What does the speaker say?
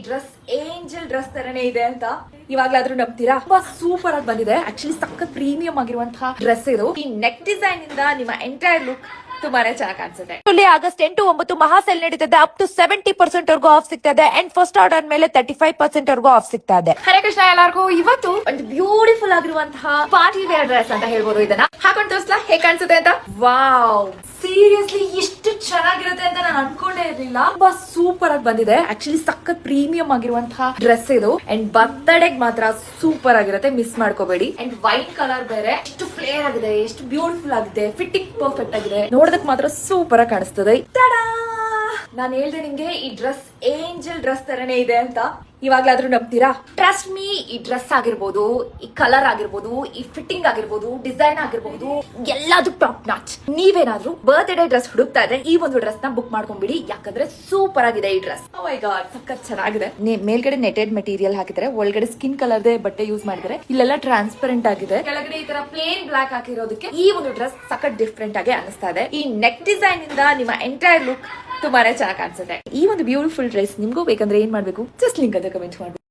Dress angel dress ತರನೇ ಇದೆ ಅಂತ ಇವಾಗ್ಲಾದ್ರೂ ನಂಬ್ತೀರಾ? ತುಂಬಾ ಸೂಪರ್ ಆಗಿ ಬಂದಿದೆ. ಆಕ್ಚುಲಿ ಸಖತ್ ಪ್ರೀಮಿಯಂ ಆಗಿರುವಂತಹ ಡ್ರೆಸ್ ಇದು. ಈ ನೆಕ್ ಡಿಸೈನ್ ಇಂದ ನಿಮ್ಮ ಎಂಟೈರ್ ಲುಕ್ ತುಂಬಾನೇ ಚೆನ್ನಾಗಿ ಕಾಣಿಸುತ್ತೆ. ಆಗಸ್ಟ್ 8, 9 ಮಹಾ ಸೇಲ್ ನಡೀತದೆ. ಅಪ್ ಟು 70% ವರ್ಗೂ ಆಫ್ ಸಿಗ್ತಾ ಇದೆ. ಅಂಡ್ ಫಸ್ಟ್ ಆರ್ಡರ್ ಮೇಲೆ 35% ವರ್ಗೂ ಆಫ್ ಸಿಗ್ತಾ ಇದೆ. ಹರೇ ಕೃಷ್ಣ ಎಲ್ಲರಿಗೂ. ಇವತ್ತು ಒಂದು ಬ್ಯೂಟಿಫುಲ್ ಆಗಿರುವಂತಹ ಪಾರ್ಟಿ ವೇರ್ ಡ್ರೆಸ್ ಅಂತ ಹೇಳ್ಬೋದು. ಇದನ್ನ ಹಾಕೊಂಡು ತೋರಿಸ್ಲಾ ಹೇಗೆ ಕಾಣಿಸುತ್ತೆ ಅಂತ? ವಾವ್, ಸೀರಿಯಸ್ಲಿ ಎಷ್ಟು ಚೆನ್ನಾಗಿರುತ್ತೆ ಅಂತ ನಾನು ಅನ್ಕೊಂಡೇ ಇರ್ಲಿಲ್ಲ. ತುಂಬಾ ಸೂಪರ್ ಆಗಿ ಬಂದಿದೆ. ಆಕ್ಚುಲಿ ಸಖತ್ ಪ್ರೀಮಿಯಂ ಆಗಿರುವಂತಹ ಡ್ರೆಸ್ ಇದು. ಅಂಡ್ ಬರ್ತ್ಡೇಗ್ ಮಾತ್ರ ಸೂಪರ್ ಆಗಿರುತ್ತೆ, ಮಿಸ್ ಮಾಡ್ಕೋಬೇಡಿ. ಅಂಡ್ ವೈಟ್ ಕಲರ್ ಬೇರೆ, ಎಷ್ಟು ಫ್ಲೇರ್ ಆಗಿದೆ, ಎಷ್ಟು ಬ್ಯೂಟಿಫುಲ್ ಆಗಿದೆ, ಫಿಟ್ಟಿಂಗ್ ಪರ್ಫೆಕ್ಟ್ ಆಗಿದೆ, ನೋಡೋದಕ್ ಮಾತ್ರ ಸೂಪರ್ ಆಗಿ ಕಾಣಿಸ್ತದೆ. ನಾನು ಹೇಳ್ದೆ ನಿಮ್ಗೆ ಈ ಡ್ರೆಸ್ ಏಂಜಲ್ ಡ್ರೆಸ್ ತರನೇ ಇದೆ ಅಂತ ಇವಾಗ್ಲಾದ್ರೂ ನಂಬ್ತೀರಾ? ಟ್ರಸ್ಟ್ ಮೀ, ಈ ಡ್ರೆಸ್ ಆಗಿರ್ಬೋದು, ಈ ಕಲರ್ ಆಗಿರ್ಬೋದು, ಈ ಫಿಟ್ಟಿಂಗ್ ಆಗಿರ್ಬೋದು, ಡಿಸೈನ್ ಆಗಿರ್ಬೋದು, ಎಲ್ಲದೂ ಟಾಪ್ ನಾಚ್. ನೀವೇನಾದ್ರೂ ಬರ್ತ್ಡೇ ಡ್ರೆಸ್ ಹುಡುಕ್ತಾ ಇದ್ರೆ ಈ ಒಂದು ಡ್ರೆಸ್ ನ ಬುಕ್ ಮಾಡ್ಕೊಂಡ್ಬಿಡಿ. ಯಾಕಂದ್ರೆ ಸೂಪರ್ ಆಗಿದೆ ಈ ಡ್ರೆಸ್. ಓ ಮೈ ಗಾಡ್, ಸಖತ್ ಚೆನ್ನಾಗಿದೆ. ಮೇಲ್ಗಡೆ ನೆಟೆಡ್ ಮೆಟೀರಿಯಲ್ ಹಾಕಿದ್ರೆ, ಒಳಗಡೆ ಸ್ಕಿನ್ ಕಲರ್ದೇ ಬಟ್ಟೆ ಯೂಸ್ ಮಾಡಿದ್ರೆ, ಇಲ್ಲೆಲ್ಲ ಟ್ರಾನ್ಸ್ಪರೆಂಟ್ ಆಗಿದೆ. ಕೆಳಗಡೆ ಈ ತರ ಪ್ಲೇನ್ ಬ್ಲಾಕ್ ಹಾಕಿರೋದಕ್ಕೆ ಈ ಒಂದು ಡ್ರೆಸ್ ಸಖತ್ ಡಿಫ್ರೆಂಟ್ ಆಗಿ ಅನಿಸ್ತಾ ಇದೆ. ಈ ನೆಕ್ ಡಿಸೈನ್ ಇಂದ ನಿಮ್ಮ ಎಂಟೈರ್ ಲುಕ್ ತುಂಬಾನೇ ಚೆನ್ನಾಗಿ ಕಾಣಿಸುತ್ತೆ. ಈ ಒಂದು ಬ್ಯೂಟಿಫುಲ್ ಡ್ರೆಸ್ ನಿಮ್ಗೂ ಬೇಕಂದ್ರೆ ಏನ್ ಮಾಡ್ಬೇಕು? ಜಸ್ಟ್ ಲಿಂಕ್ ಅಂತ ಕಮೆಂಟ್ ಮಾಡಿ.